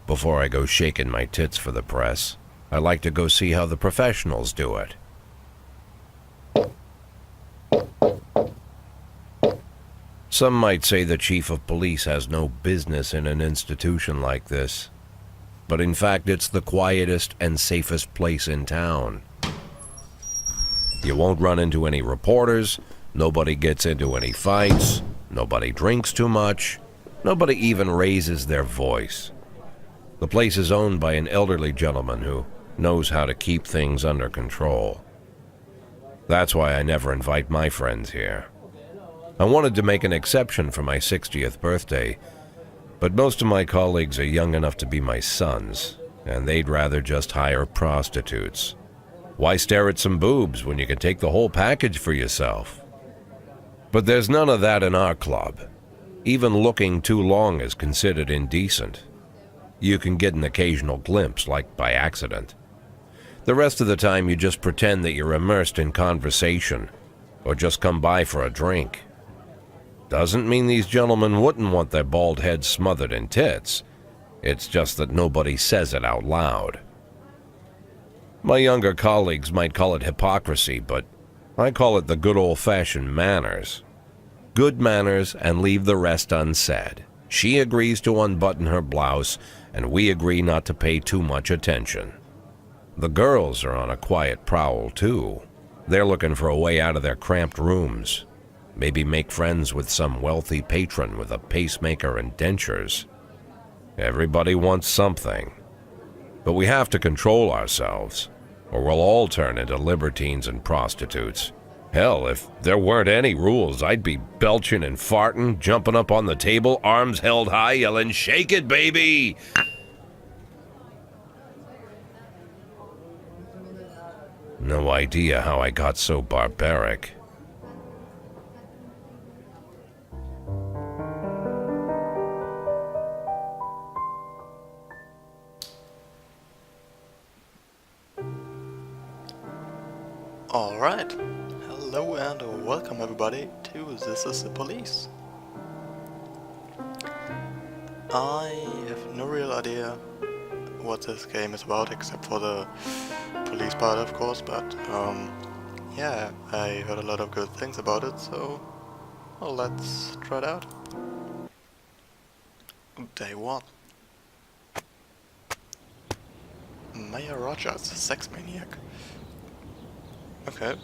Before I go shaking my tits for the press, I like to go see how the professionals do it. Some might say the chief of police has no business in an institution like this, but in fact it's the quietest and safest place in town. You won't run into any reporters, nobody gets into any fights, nobody drinks too much, nobody even raises their voice. The place is owned by an elderly gentleman who knows how to keep things under control. That's why I never invite my friends here. I wanted to make an exception for my 60th birthday, but most of my colleagues are young enough to be my sons, and they'd rather just hire prostitutes. Why stare at some boobs when you can take the whole package for yourself? But there's none of that in our club. Even looking too long is considered indecent. You can get an occasional glimpse, like by accident. The rest of the time you just pretend that you're immersed in conversation, or just come by for a drink. Doesn't mean these gentlemen wouldn't want their bald heads smothered in tits. It's just that nobody says it out loud. My younger colleagues might call it hypocrisy, but I call it the good old-fashioned manners. Good manners and leave the rest unsaid. She agrees to unbutton her blouse, and we agree not to pay too much attention. The girls are on a quiet prowl, too. They're looking for a way out of their cramped rooms. Maybe make friends with some wealthy patron with a pacemaker and dentures. Everybody wants something. But we have to control ourselves, or we'll all turn into libertines and prostitutes. Hell, if there weren't any rules, I'd be belching and farting, jumping up on the table, arms held high, yelling, "Shake it, baby!" No idea how I got so barbaric. Alright, hello and welcome everybody to This is the Police. I have no real idea what this game is about except for the police part, of course, but yeah, I heard a lot of good things about it, so well, let's try it out. Day 1. Mayor Rogers, sex maniac. Okay.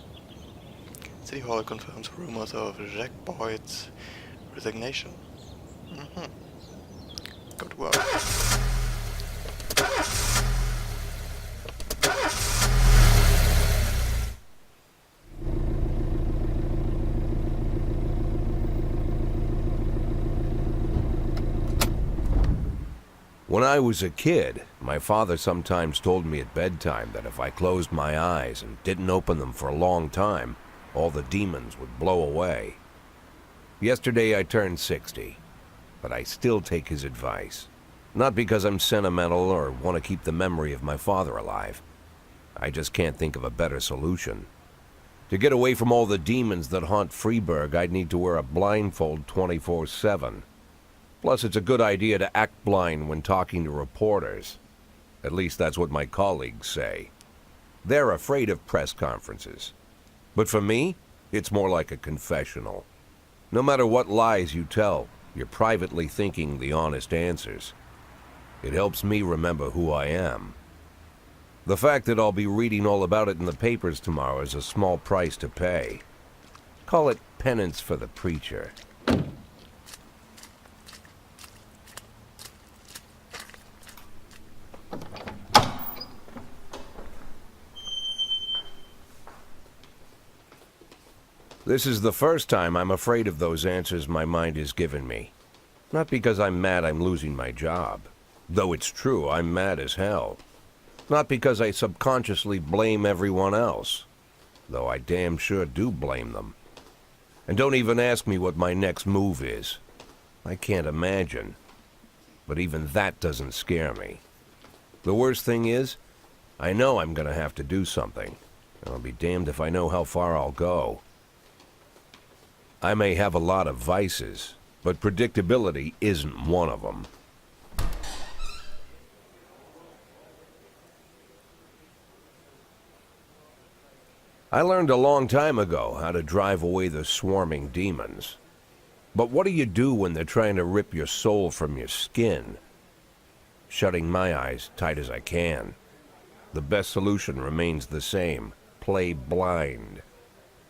City Hall confirms rumors of Jack Boyd's resignation. Good work. When I was a kid, my father sometimes told me at bedtime that if I closed my eyes and didn't open them for a long time, all the demons would blow away. Yesterday I turned 60, but I still take his advice. Not because I'm sentimental or want to keep the memory of my father alive. I just can't think of a better solution. To get away from all the demons that haunt Freeburg, I'd need to wear a blindfold 24/7. Plus, it's a good idea to act blind when talking to reporters. At least that's what my colleagues say. They're afraid of press conferences. But for me, it's more like a confessional. No matter what lies you tell, you're privately thinking the honest answers. It helps me remember who I am. The fact that I'll be reading all about it in the papers tomorrow is a small price to pay. Call it penance for the preacher. This is the first time I'm afraid of those answers my mind has given me. Not because I'm mad I'm losing my job. Though it's true, I'm mad as hell. Not because I subconsciously blame everyone else. Though I damn sure do blame them. And don't even ask me what my next move is. I can't imagine. But even that doesn't scare me. The worst thing is, I know I'm gonna have to do something. I'll be damned if I know how far I'll go. I may have a lot of vices, but predictability isn't one of them. I learned a long time ago how to drive away the swarming demons. But what do you do when they're trying to rip your soul from your skin? Shutting my eyes tight as I can. The best solution remains the same. Play blind.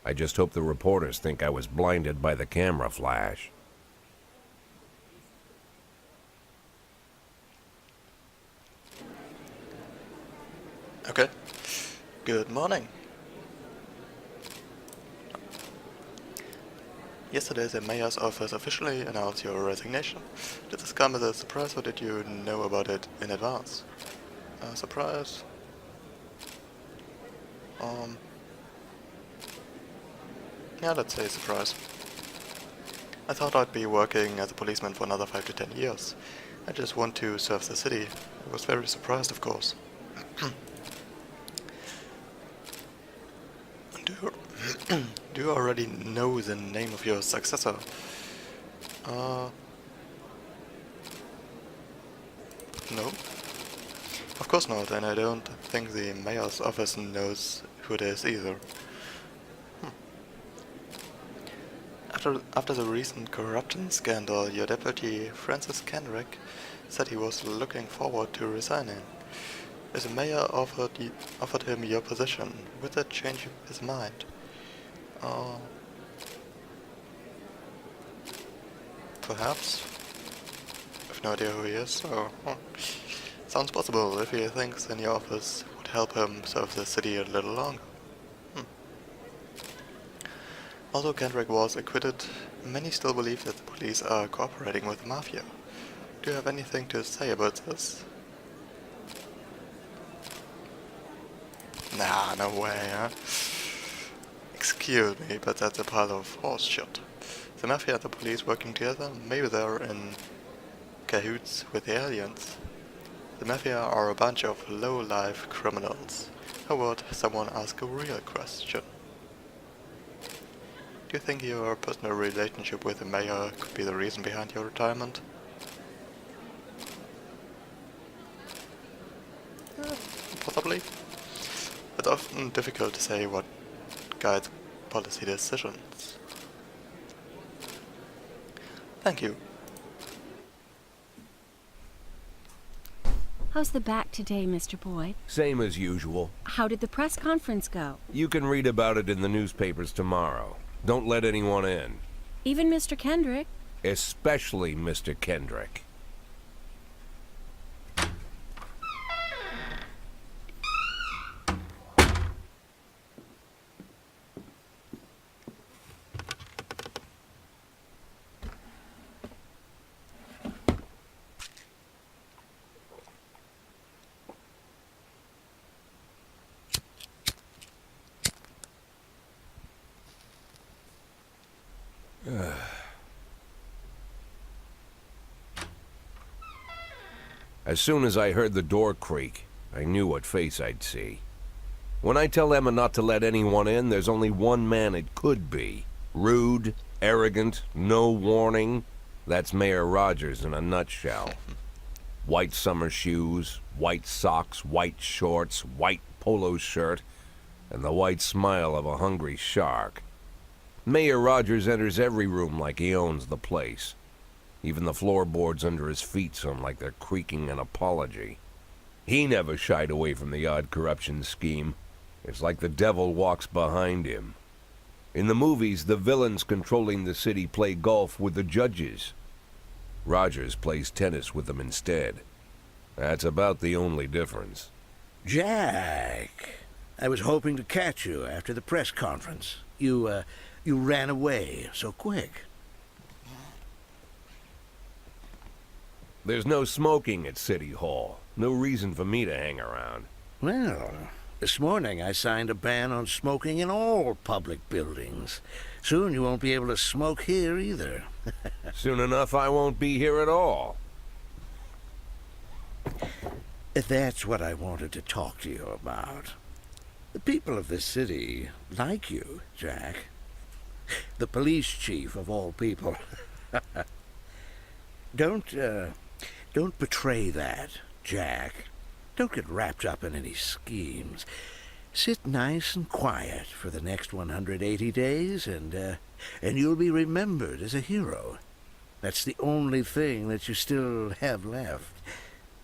I just hope the reporters think I was blinded by the camera flash. Okay. Good morning. Yesterday, the mayor's office officially announced your resignation. Did this come as a surprise, or did you know about it in advance? Surprise? Yeah, let's say surprise. I thought I'd be working as a policeman for another 5 to 10 years. I just want to serve the city. I was very surprised, of course. Do you already know the name of your successor? No? Of course not, and I don't think the mayor's office knows who it is either. After the recent corruption scandal, your deputy, Francis Kendrick, said he was looking forward to resigning. If the mayor offered him your position, would that change his mind? Perhaps. I've no idea who he is, so... Sounds possible if he thinks in your office would help him serve the city a little longer. Although Kendrick was acquitted, many still believe that the police are cooperating with the mafia. Do you have anything to say about this? Nah, no way, huh? Excuse me, but that's a pile of horse shit. The mafia and the police working together? Maybe they're in cahoots with the aliens. The mafia are a bunch of low-life criminals. How about someone ask a real question? Do you think your personal relationship with the mayor could be the reason behind your retirement? Possibly. It's often difficult to say what guides policy decisions. Thank you. How's the back today, Mr. Boyd? Same as usual. How did the press conference go? You can read about it in the newspapers tomorrow. Don't let anyone in. Even Mr. Kendrick? Especially Mr. Kendrick. As soon as I heard the door creak, I knew what face I'd see. When I tell Emma not to let anyone in, there's only one man it could be. Rude, arrogant, no warning. That's Mayor Rogers in a nutshell. White summer shoes, white socks, white shorts, white polo shirt, and the white smile of a hungry shark. Mayor Rogers enters every room like he owns the place. Even the floorboards under his feet sound like they're creaking an apology. He never shied away from the odd corruption scheme. It's like the devil walks behind him. In the movies, the villains controlling the city play golf with the judges. Rogers plays tennis with them instead. That's about the only difference. Jack, I was hoping to catch you after the press conference. You ran away so quick. There's no smoking at City Hall. No reason for me to hang around. Well, this morning I signed a ban on smoking in all public buildings. Soon you won't be able to smoke here either. Soon enough I won't be here at all. That's what I wanted to talk to you about. The people of this city like you, Jack. The police chief of all people. Don't betray that, Jack. Don't get wrapped up in any schemes. Sit nice and quiet for the next 180 days, and you'll be remembered as a hero. That's the only thing that you still have left.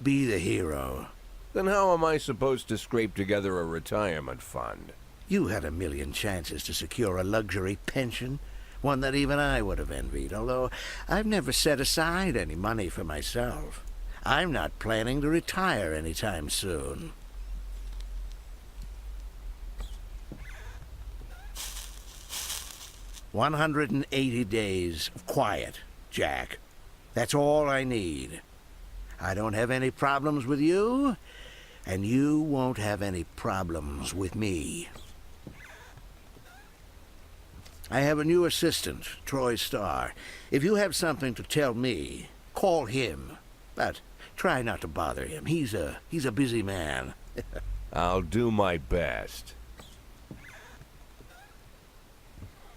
Be the hero. Then how am I supposed to scrape together a retirement fund? You had a million chances to secure a luxury pension, one that even I would have envied, although I've never set aside any money for myself. I'm not planning to retire anytime soon. "180 days of quiet, Jack. That's all I need. I don't have any problems with you, and you won't have any problems with me. I have a new assistant, Troy Starr. If you have something to tell me, call him. But try not to bother him. He's a busy man." I'll do my best.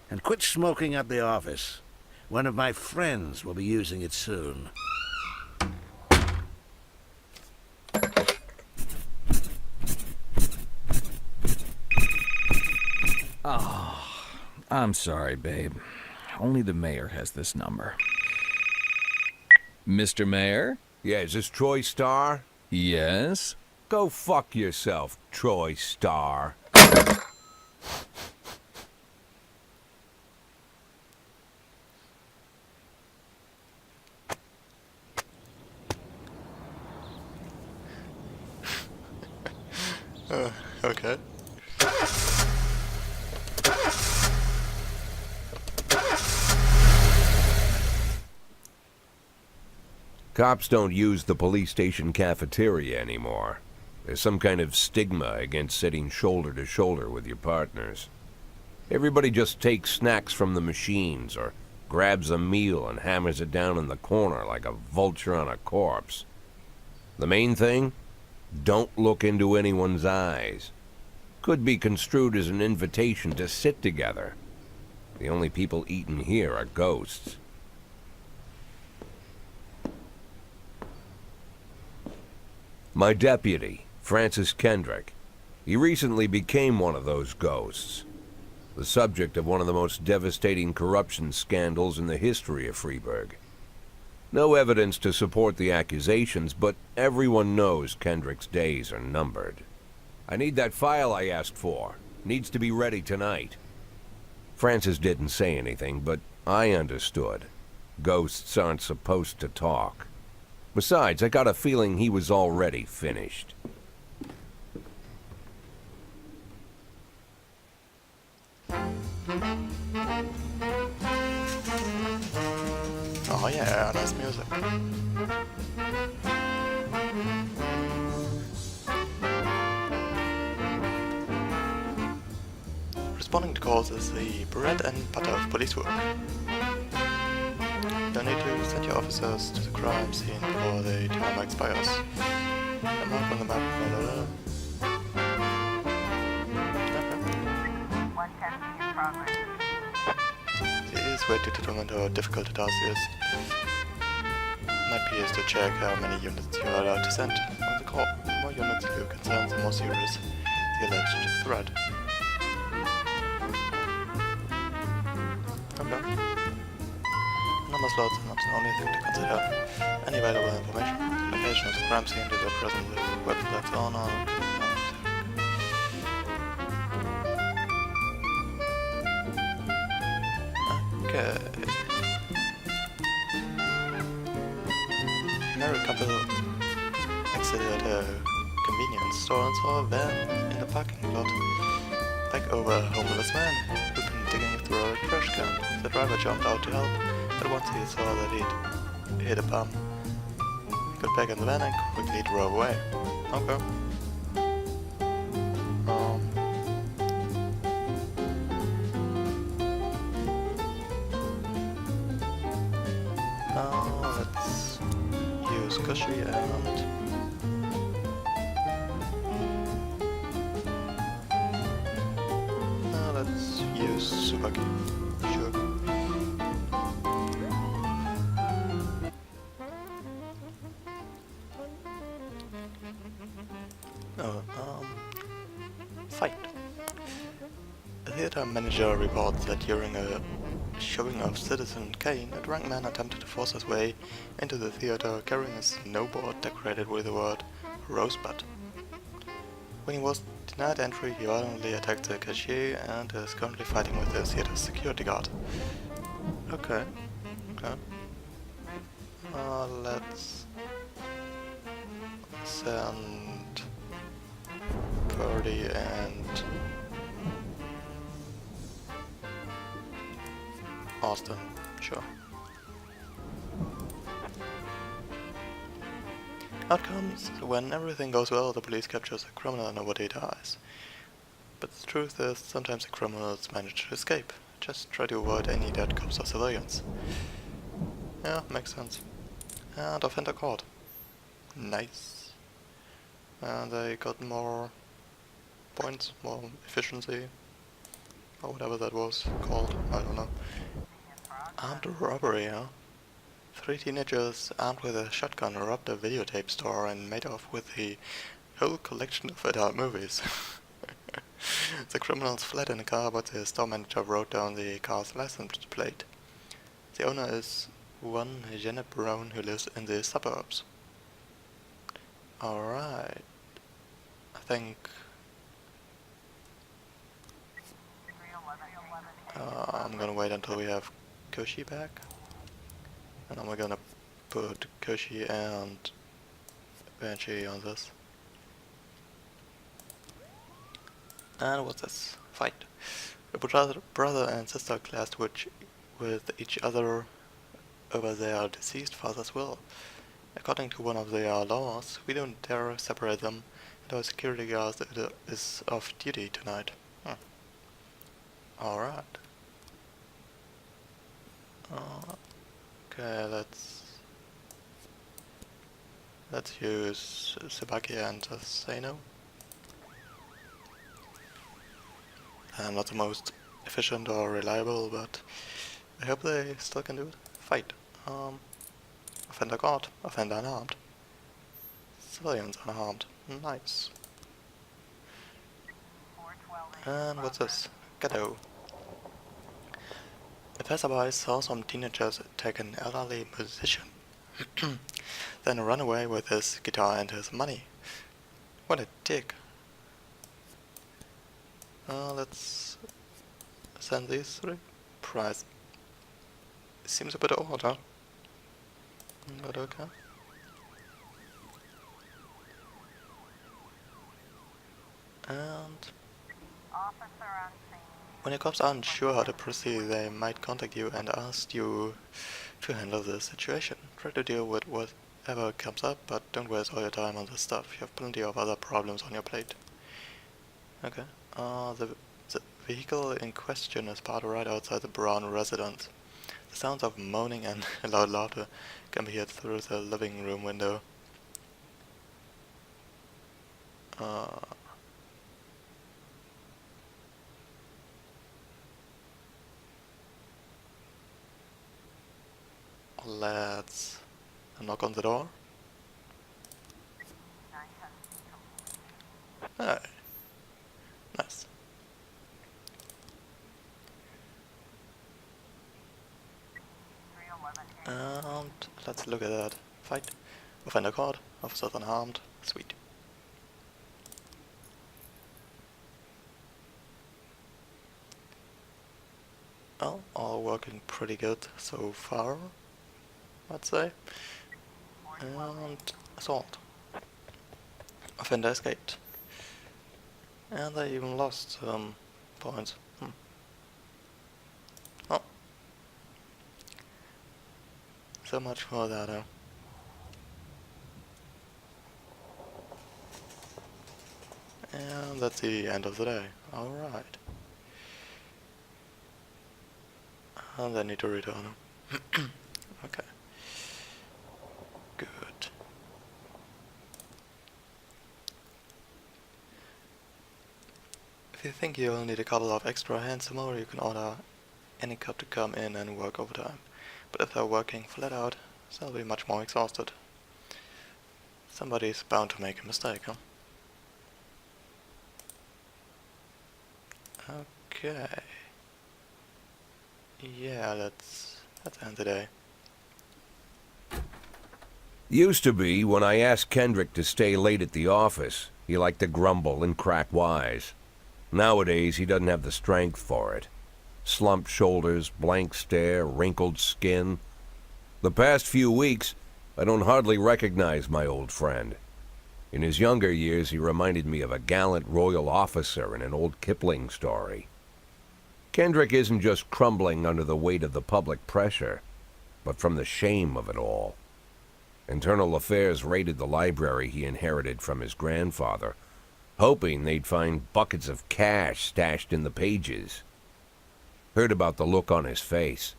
"And quit smoking up the office. One of my friends will be using it soon." I'm sorry, babe. Only the mayor has this number. Mr. Mayor? Yeah, is this Troy Starr? Yes? Go fuck yourself, Troy Starr. Okay. Cops don't use the police station cafeteria anymore. There's some kind of stigma against sitting shoulder to shoulder with your partners. Everybody just takes snacks from the machines or grabs a meal and hammers it down in the corner like a vulture on a corpse. The main thing? Don't look into anyone's eyes. Could be construed as an invitation to sit together. The only people eating here are ghosts. My deputy, Francis Kendrick. He recently became one of those ghosts. The subject of one of the most devastating corruption scandals in the history of Freeburg. No evidence to support the accusations, but everyone knows Kendrick's days are numbered. I need that file I asked for. Needs to be ready tonight. Francis didn't say anything, but I understood. Ghosts aren't supposed to talk. Besides, I got a feeling he was already finished. Oh yeah, nice music. Responding to calls is the bread and butter of police work. You'll need to send your officers to the crime scene before the timer expires. A mark on the map, blah, blah, blah. The easiest way to determine how difficult a task is might be used to check how many units you are allowed to send on the call. The more units you can send, the more serious the alleged threat. Okay. Number slots are not the only thing to consider. Any valuable information, the location of the crime scene, did your presence with weapons and so on, Okay. Married couple exited a convenience store and saw a van in the parking lot. Back over a homeless man who'd been digging through a trash can. The driver jumped out to help, but once he saw that he'd hit a bum, he got back in the van and quickly drove away. Okay. Now let's use Cushy and let's use Super Key. Sure. fight. A theater manager reports that during a showing of Citizen Kane, a drunk man attempted to force his way into the theater carrying a snowboard decorated with the word Rosebud. When he was denied entry, he violently attacked the cashier and is currently fighting with the theater's security guard. Okay. Let's send Purdy and Austin, sure. Outcomes: when everything goes well, the police captures a criminal and nobody dies. But the truth is, sometimes the criminals manage to escape. Just try to avoid any dead cops or civilians. Yeah, makes sense. And offender caught. Nice. And they got more points, more efficiency, or whatever that was called, I don't know. Armed robbery, huh? 3 teenagers armed with a shotgun robbed a videotape store and made off with the whole collection of adult movies. The criminals fled in a car, but the store manager wrote down the car's license plate. The owner is one Janet Brown who lives in the suburbs. Alright. I think... I'm gonna wait until we have Koshi back. And then we're gonna put Koshi and Banshee on this. And what's this? Fight. A brother and sister clashed with each other over their deceased father's will. According to one of their laws, we don't dare separate them, and our security guard is off duty tonight. Alright. Okay, let's use Sabaki and Asano. Not the most efficient or reliable, but I hope they still can do it. Fight. Offender caught. Offender unarmed. Civilians unharmed. Nice. And what's this? Ghetto. A passerby saw some teenagers attack an elderly musician, then run away with his guitar and his money. What a dick. Let's send these 3. Prize. Seems a bit odd, huh? But okay. And when your cops aren't sure how to proceed, they might contact you and ask you to handle the situation. Try to deal with whatever comes up, but don't waste all your time on this stuff. You have plenty of other problems on your plate. Okay. The vehicle in question is parked right outside the Brown residence. The sounds of moaning and loud laughter can be heard through the living room window. Let's knock on the door. Hey. Nice. And let's look at that. Fight. Offender caught. Officers unharmed. Sweet. Well, all working pretty good so far, I'd say. And assault. Offender escaped. And they even lost some points. Oh. So much for that, huh? And that's the end of the day. Alright. And I need to return. Okay. Good. If you think you'll need a couple of extra hands tomorrow, you can order any cop to come in and work overtime. But if they're working flat out, they'll be much more exhausted. Somebody's bound to make a mistake, huh? Okay. Yeah, let's end the day. Used to be, when I asked Kendrick to stay late at the office, he liked to grumble and crack wise. Nowadays, he doesn't have the strength for it. Slumped shoulders, blank stare, wrinkled skin. The past few weeks, I don't hardly recognize my old friend. In his younger years, he reminded me of a gallant royal officer in an old Kipling story. Kendrick isn't just crumbling under the weight of the public pressure, but from the shame of it all. Internal Affairs raided the library he inherited from his grandfather, hoping they'd find buckets of cash stashed in the pages. Heard about the look on his face,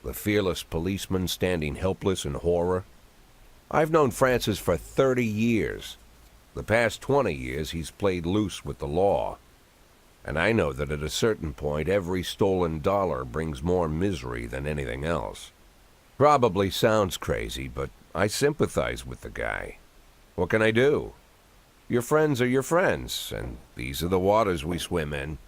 the fearless policeman standing helpless in horror. I've known Francis for 30 years. The past 20 years he's played loose with the law. And I know that at a certain point every stolen dollar brings more misery than anything else. Probably sounds crazy, but I sympathize with the guy. What can I do? Your friends are your friends, and these are the waters we swim in.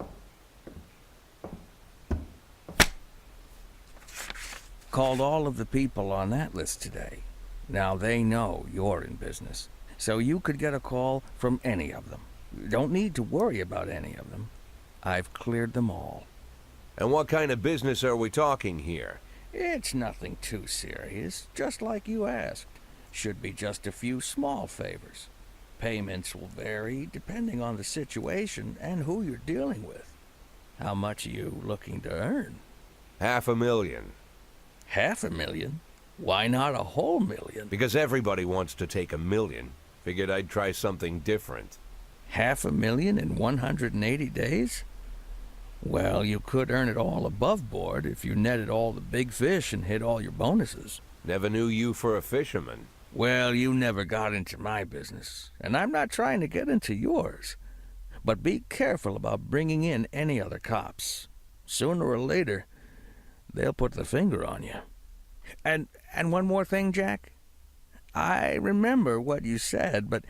Called all of the people on that list today. Now they know you're in business, so you could get a call from any of them. You don't need to worry about any of them. I've cleared them all. And what kind of business are we talking here? It's nothing too serious, just like you asked. Should be just a few small favors. Payments will vary depending on the situation and who you're dealing with. How much are you looking to earn? $500,000. $500,000? Why not a whole million? Because everybody wants to take $1 million. Figured I'd try something different. $500,000 in 180 days? Well, you could earn it all above board if you netted all the big fish and hit all your bonuses. Never knew you for a fisherman. Well, you never got into my business, and I'm not trying to get into yours. But be careful about bringing in any other cops. Sooner or later, they'll put the finger on you. And one more thing, Jack. I remember what you said, but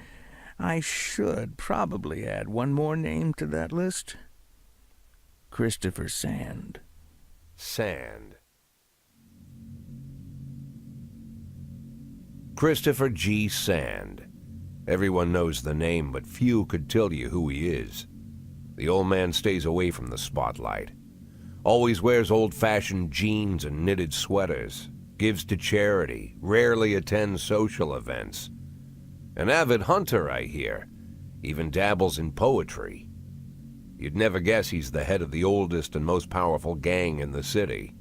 I should probably add one more name to that list. Christopher Sand. Sand. Christopher G. Sand. Everyone knows the name, but few could tell you who he is. The old man stays away from the spotlight. Always wears old-fashioned jeans and knitted sweaters. Gives to charity. Rarely attends social events. An avid hunter, I hear. Even dabbles in poetry. You'd never guess he's the head of the oldest and most powerful gang in the city.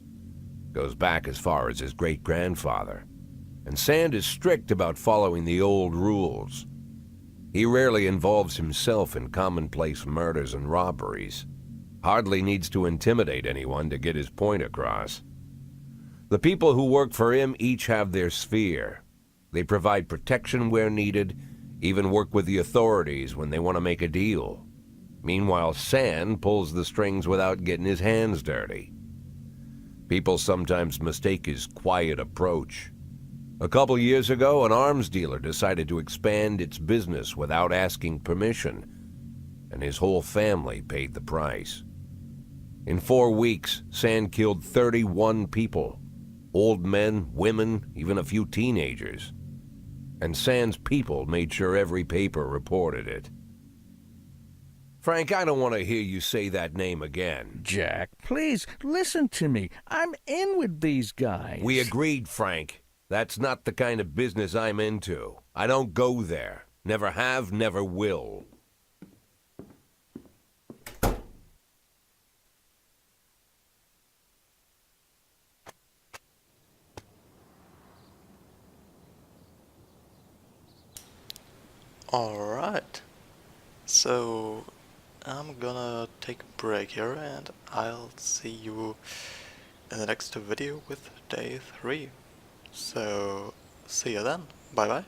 Goes back as far as his great-grandfather. And Sand is strict about following the old rules. He rarely involves himself in commonplace murders and robberies. Hardly needs to intimidate anyone to get his point across. The people who work for him each have their sphere. They provide protection where needed, even work with the authorities when they want to make a deal. Meanwhile, Sand pulls the strings without getting his hands dirty. People sometimes mistake his quiet approach. A couple years ago, an arms dealer decided to expand its business without asking permission, and his whole family paid the price. In 4 weeks, Sand killed 31 people. Old men, women, even a few teenagers. And Sand's people made sure every paper reported it. Frank, I don't want to hear you say that name again. Jack, please, listen to me. I'm in with these guys. We agreed, Frank. That's not the kind of business I'm into. I don't go there. Never have, never will. Alright. So, I'm gonna take a break here and I'll see you in the next video with day 3. So, see you then. Bye bye.